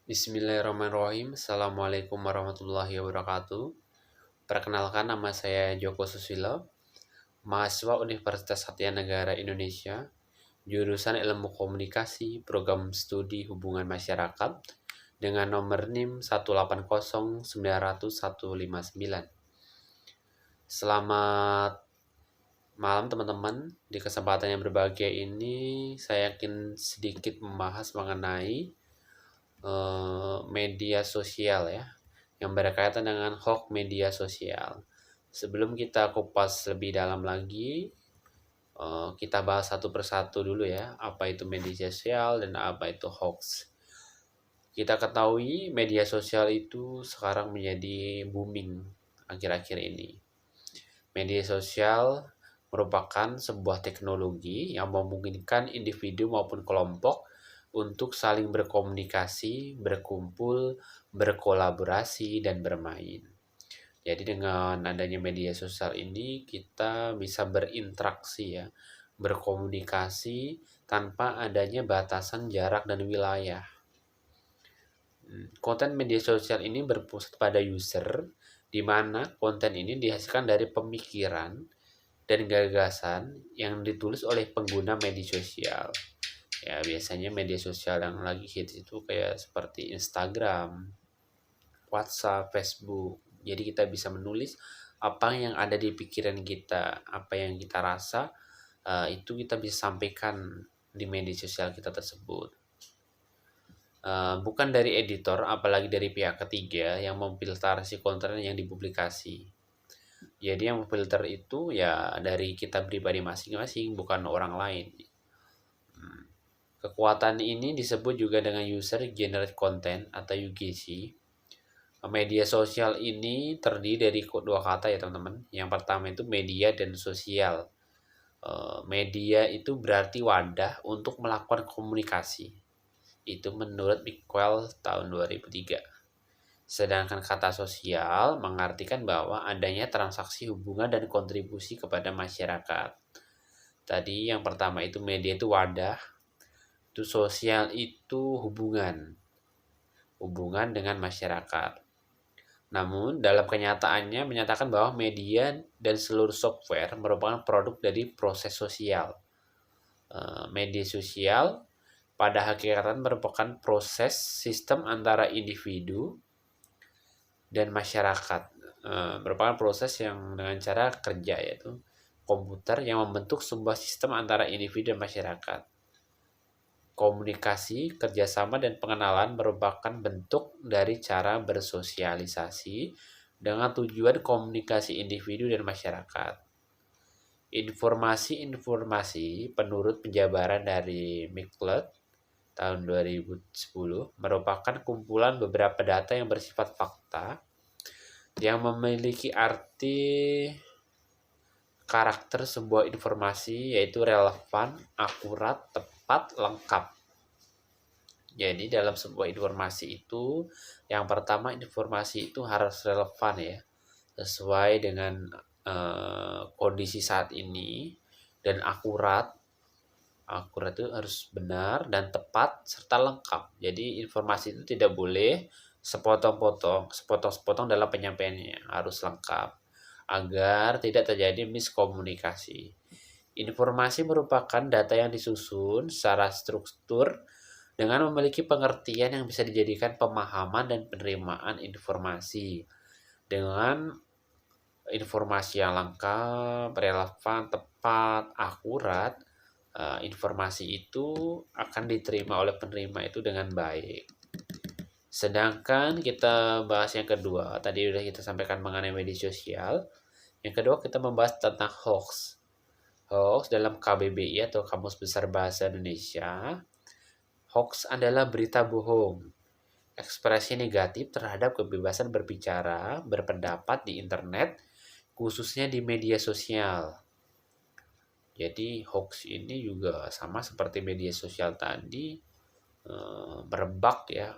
Bismillahirrahmanirrahim. Assalamualaikum warahmatullahi wabarakatuh. Perkenalkan, nama saya Joko Susilo, mahasiswa Universitas Satya Negara Indonesia, jurusan Ilmu Komunikasi, Program Studi Hubungan Masyarakat, dengan nomor NIM 180909159. Selamat malam teman-teman. Di kesempatan yang berbahagia ini, saya akan sedikit membahas mengenai media sosial ya, yang berkaitan dengan hoax media sosial. Sebelum kita kupas lebih dalam lagi, kita bahas satu persatu dulu ya, apa itu media sosial dan apa itu hoax. Kita ketahui media sosial itu sekarang menjadi booming akhir-akhir ini. Media sosial merupakan sebuah teknologi yang memungkinkan individu maupun kelompok untuk saling berkomunikasi, berkumpul, berkolaborasi, dan bermain. Jadi dengan adanya media sosial ini kita bisa berinteraksi ya, berkomunikasi tanpa adanya batasan jarak dan wilayah. Konten media sosial ini berpusat pada user, di mana konten ini dihasilkan dari pemikiran dan gagasan yang ditulis oleh pengguna media sosial. Ya, biasanya media sosial yang lagi hits itu kayak seperti Instagram, WhatsApp, Facebook. Jadi kita bisa menulis apa yang ada di pikiran kita, apa yang kita rasa, itu kita bisa sampaikan di media sosial kita tersebut. Bukan dari editor, apalagi dari pihak ketiga yang memfiltrasi konten yang dipublikasi. Jadi yang memfilter itu ya dari kita pribadi masing-masing, bukan orang lain. Kekuatan ini disebut juga dengan User Generated Content atau UGC. Media sosial ini terdiri dari dua kata ya teman-teman. Yang pertama itu media dan sosial. Media itu berarti wadah untuk melakukan komunikasi. Itu menurut Mickwell tahun 2003. Sedangkan kata sosial mengartikan bahwa adanya transaksi hubungan dan kontribusi kepada masyarakat. Tadi yang pertama itu media itu wadah, itu sosial itu hubungan dengan masyarakat. Namun dalam kenyataannya menyatakan bahwa media dan seluruh software merupakan produk dari proses sosial. Media sosial pada hakikatnya merupakan proses sistem antara individu dan masyarakat. Merupakan proses yang dengan cara kerja, yaitu komputer yang membentuk sebuah sistem antara individu dan masyarakat. Komunikasi, kerjasama, dan pengenalan merupakan bentuk dari cara bersosialisasi dengan tujuan komunikasi individu dan masyarakat. Informasi-informasi penurut penjabaran dari Mickwell tahun 2010 merupakan kumpulan beberapa data yang bersifat fakta yang memiliki arti karakter sebuah informasi, yaitu relevan, akurat, tepat, lengkap. Jadi dalam sebuah informasi itu, yang pertama informasi itu harus relevan ya, sesuai dengan kondisi saat ini, dan akurat. Akurat itu harus benar dan tepat serta lengkap. Jadi informasi itu tidak boleh sepotong-sepotong dalam penyampaiannya, harus lengkap agar tidak terjadi miskomunikasi. Informasi merupakan data yang disusun secara struktur dengan memiliki pengertian yang bisa dijadikan pemahaman dan penerimaan informasi. Dengan informasi yang lengkap, relevan, tepat, akurat, informasi itu akan diterima oleh penerima itu dengan baik. Sedangkan kita bahas yang kedua, tadi udah kita sampaikan mengenai media sosial. Yang kedua kita membahas tentang hoax. Hoax dalam KBBI atau Kamus Besar Bahasa Indonesia, hoax adalah berita bohong, ekspresi negatif terhadap kebebasan berbicara, berpendapat di internet, khususnya di media sosial. Jadi hoax ini juga sama seperti media sosial tadi, merebak ya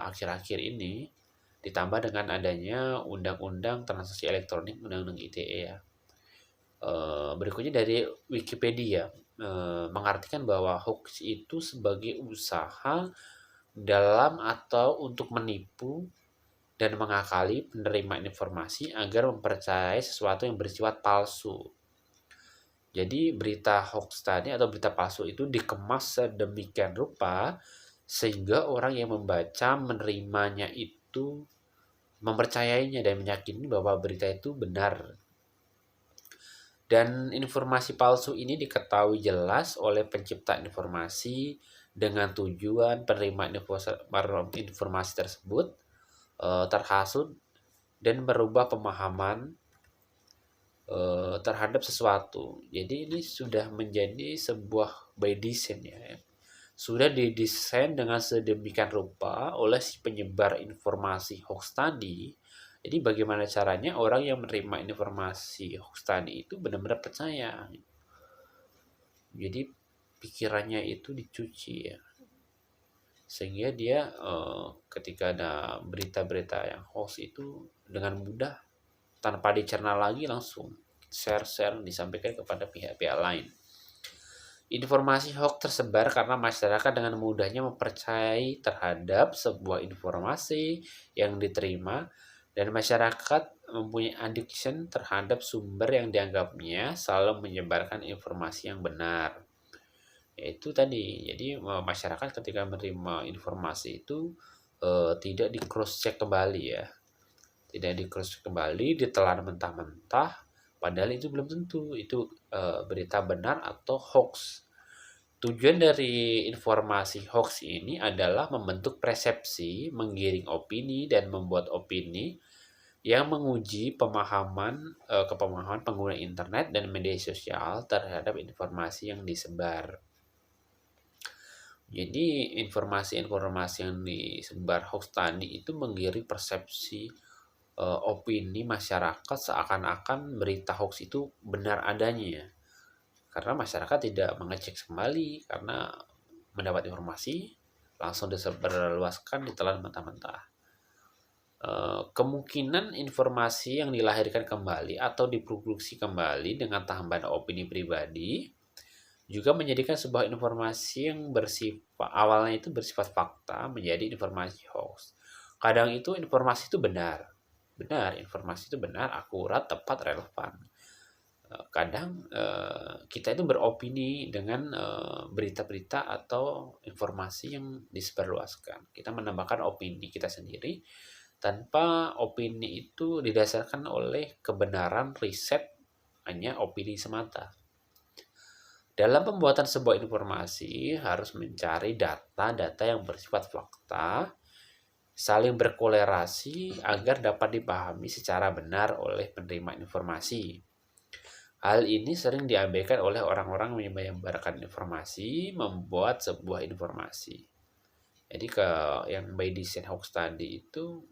akhir-akhir ini, ditambah dengan adanya Undang-Undang Transaksi Elektronik, Undang-Undang ITE ya. Berikutnya dari Wikipedia mengartikan bahwa hoax itu sebagai usaha dalam atau untuk menipu dan mengakali penerima informasi agar mempercayai sesuatu yang bersifat palsu. Jadi berita hoax tadi atau berita palsu itu dikemas sedemikian rupa sehingga orang yang membaca menerimanya itu mempercayainya dan meyakini bahwa berita itu benar. Dan informasi palsu ini diketahui jelas oleh pencipta informasi dengan tujuan penerimaan informasi tersebut terhasut dan merubah pemahaman terhadap sesuatu. Jadi ini sudah menjadi sebuah by design ya. Sudah didesain dengan sedemikian rupa oleh si penyebar informasi hoax tadi. Jadi bagaimana caranya orang yang menerima informasi hoax tadi itu benar-benar percaya. Jadi pikirannya itu dicuci ya. Sehingga dia ketika ada berita-berita yang hoax itu dengan mudah tanpa dicerna lagi langsung share disampaikan kepada pihak-pihak lain. Informasi hoax tersebar karena masyarakat dengan mudahnya mempercayai terhadap sebuah informasi yang diterima dan masyarakat mempunyai addiction terhadap sumber yang dianggapnya selalu menyebarkan informasi yang benar. Yaitu tadi, jadi masyarakat ketika menerima informasi itu tidak di cross check kembali ya. Tidak di cross kembali, ditelan mentah-mentah, padahal itu belum tentu itu berita benar atau hoax. Tujuan dari informasi hoax ini adalah membentuk persepsi, menggiring opini, dan membuat opini yang menguji kepemahaman pengguna internet dan media sosial terhadap informasi yang disebar. Jadi informasi-informasi yang disebar hoax tadi itu menggiring persepsi opini masyarakat seakan-akan berita hoax itu benar adanya. Karena masyarakat tidak mengecek kembali karena mendapat informasi langsung disebarluaskan, ditelan mentah-mentah. Kemungkinan informasi yang dilahirkan kembali atau diproduksi kembali dengan tambahan opini pribadi juga menjadikan sebuah informasi yang awalnya itu bersifat fakta menjadi informasi hoax. Kadang itu informasi itu benar, informasi itu benar, akurat, tepat, relevan. Kadang kita itu beropini dengan berita-berita atau informasi yang disebarluaskan. Kita menambahkan opini kita sendiri tanpa opini itu didasarkan oleh kebenaran riset, hanya opini semata. Dalam pembuatan sebuah informasi harus mencari data-data yang bersifat fakta, saling berkolerasi agar dapat dipahami secara benar oleh penerima informasi. Hal ini sering diabaikan oleh orang-orang yang menyebarkan informasi, membuat sebuah informasi. Jadi yang by design hoax tadi itu,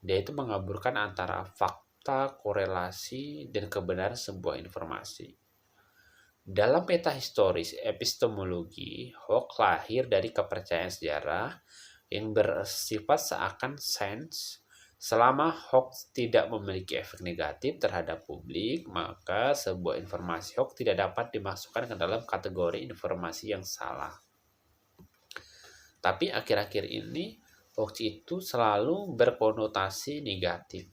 dia itu mengaburkan antara fakta, korelasi, dan kebenaran sebuah informasi. Dalam peta historis epistemologi, hoax lahir dari kepercayaan sejarah yang bersifat seakan sains. Selama hoax tidak memiliki efek negatif terhadap publik, maka sebuah informasi hoax tidak dapat dimasukkan ke dalam kategori informasi yang salah. Tapi akhir-akhir ini, hoax itu selalu berkonotasi negatif.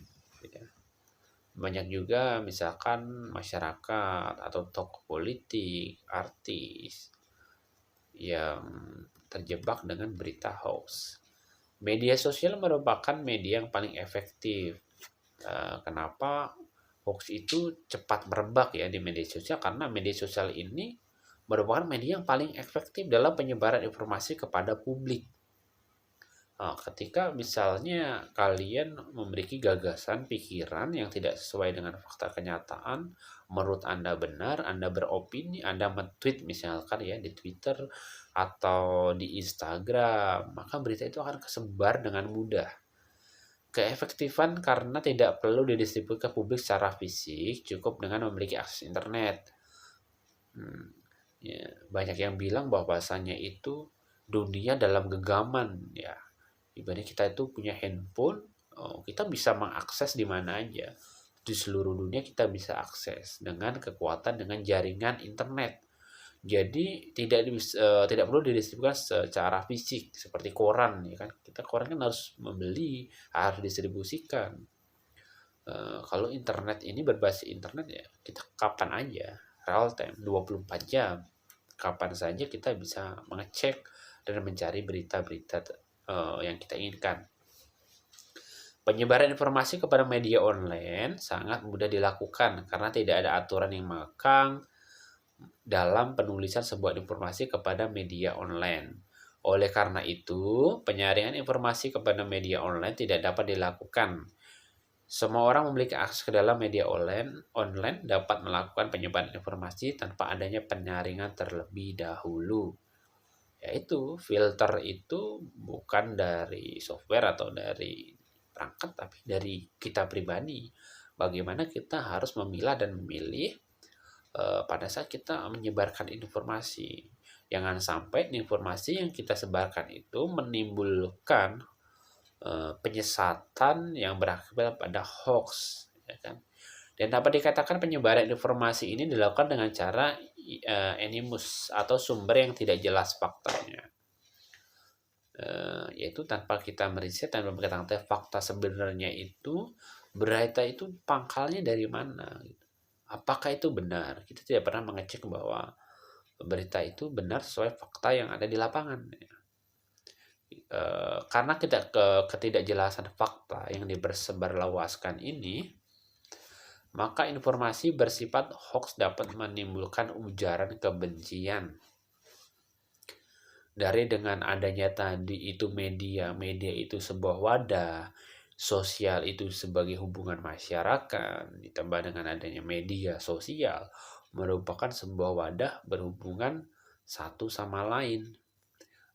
Banyak juga misalkan masyarakat atau tokoh politik, artis yang terjebak dengan berita hoax. Media sosial merupakan media yang paling efektif. Kenapa hoax itu cepat merebak ya di media sosial? Karena media sosial ini merupakan media yang paling efektif dalam penyebaran informasi kepada publik. Ketika misalnya kalian memiliki gagasan, pikiran yang tidak sesuai dengan fakta kenyataan, menurut Anda benar, Anda beropini, Anda men-tweet misalkan ya di Twitter atau di Instagram, maka berita itu akan kesebar dengan mudah. Keefektifan karena tidak perlu didistribusi ke publik secara fisik, cukup dengan memiliki akses internet. Banyak yang bilang bahwasanya itu dunia dalam genggaman ya. Ibaratnya kita itu punya handphone, kita bisa mengakses di mana aja. Di seluruh dunia kita bisa akses dengan kekuatan dengan jaringan internet. Jadi tidak perlu didistribusikan secara fisik seperti koran ya kan. Kita koran kan harus membeli, harus distribusikan. Kalau internet ini berbasis internet ya kita kapan aja, real time 24 jam. Kapan saja kita bisa mengecek dan mencari berita-berita yang kita inginkan. Penyebaran informasi kepada media online sangat mudah dilakukan karena tidak ada aturan yang mengekang dalam penulisan sebuah informasi kepada media online. Oleh karena itu, penyaringan informasi kepada media online tidak dapat dilakukan. Semua orang memiliki akses ke dalam media online dapat melakukan penyebaran informasi tanpa adanya penyaringan terlebih dahulu. Yaitu, filter itu bukan dari software atau dari perangkat, tapi dari kita pribadi. Bagaimana kita harus memilah dan memilih pada saat kita menyebarkan informasi. Jangan sampai informasi yang kita sebarkan itu menimbulkan penyesatan yang berakibat pada hoax, ya kan? Dan dapat dikatakan penyebaran informasi ini dilakukan dengan cara anonymous atau sumber yang tidak jelas faktanya. Yaitu tanpa kita meriset dan mengetahui fakta sebenarnya itu berita itu pangkalnya dari mana, apakah itu benar. Kita tidak pernah mengecek bahwa berita itu benar sesuai fakta yang ada di lapangan. Karena ketidakjelasan fakta yang disebarluaskan ini, maka informasi bersifat hoax dapat menimbulkan ujaran kebencian. Dari dengan adanya tadi itu media itu sebuah wadah, sosial itu sebagai hubungan masyarakat, ditambah dengan adanya media sosial, merupakan sebuah wadah berhubungan satu sama lain.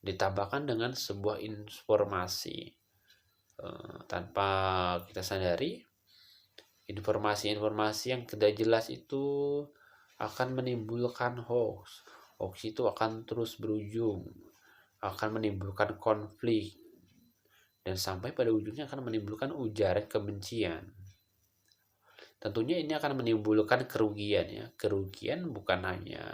Ditambahkan dengan sebuah informasi. Tanpa kita sadari, informasi-informasi yang tidak jelas itu akan menimbulkan hoax. Hoax itu akan terus berujung, akan menimbulkan konflik, dan sampai pada ujungnya akan menimbulkan ujaran kebencian. Tentunya ini akan menimbulkan kerugian ya. Kerugian bukan hanya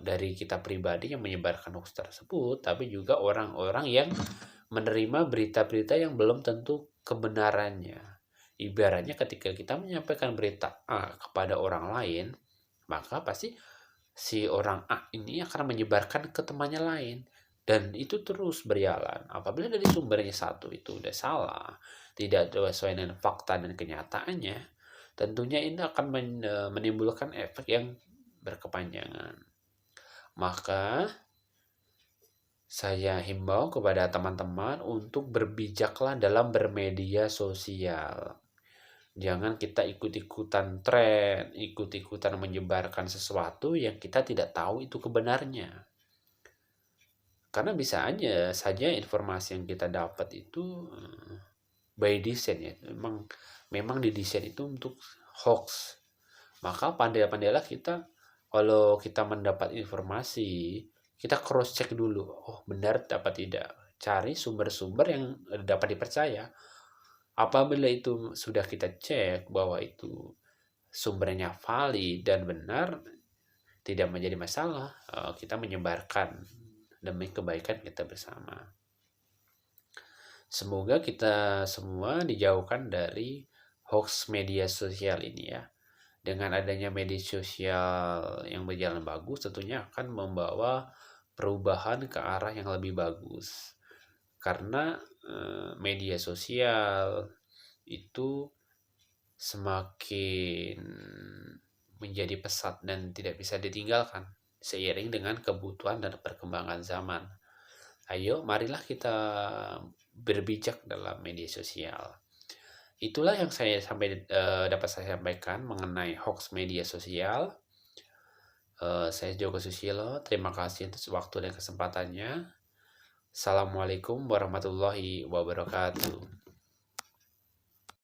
dari kita pribadi yang menyebarkan hoax tersebut, tapi juga orang-orang yang menerima berita-berita yang belum tentu kebenarannya. Ibaratnya ketika kita menyampaikan berita A kepada orang lain, maka pasti si orang A ini akan menyebarkan ke temannya lain, dan itu terus berjalan. Apabila dari sumbernya satu itu udah salah, tidak sesuai dengan fakta dan kenyataannya, tentunya ini akan menimbulkan efek yang berkepanjangan. Maka saya himbau kepada teman-teman untuk berbijaklah dalam bermedia sosial. Jangan kita ikut-ikutan tren, ikut-ikutan menyebarkan sesuatu yang kita tidak tahu itu kebenarnya. Karena bisa aja saja informasi yang kita dapat itu by design ya. Memang didesain itu untuk hoax. Maka pandai-pandailah kita kalau kita mendapat informasi, kita cross check dulu. Oh, benar apa tidak? Cari sumber-sumber yang dapat dipercaya. Apabila itu sudah kita cek bahwa itu sumbernya valid dan benar, tidak menjadi masalah, kita menyebarkan demi kebaikan kita bersama. Semoga kita semua dijauhkan dari hoax media sosial ini ya. Dengan adanya media sosial yang berjalan bagus, tentunya akan membawa perubahan ke arah yang lebih bagus. Karena media sosial itu semakin menjadi pesat dan tidak bisa ditinggalkan seiring dengan kebutuhan dan perkembangan zaman. Ayo, marilah kita berbijak dalam media sosial. Itulah yang dapat saya sampaikan mengenai hoax media sosial. Saya Joko Susilo, terima kasih atas waktu dan kesempatannya. Assalamualaikum warahmatullahi wabarakatuh.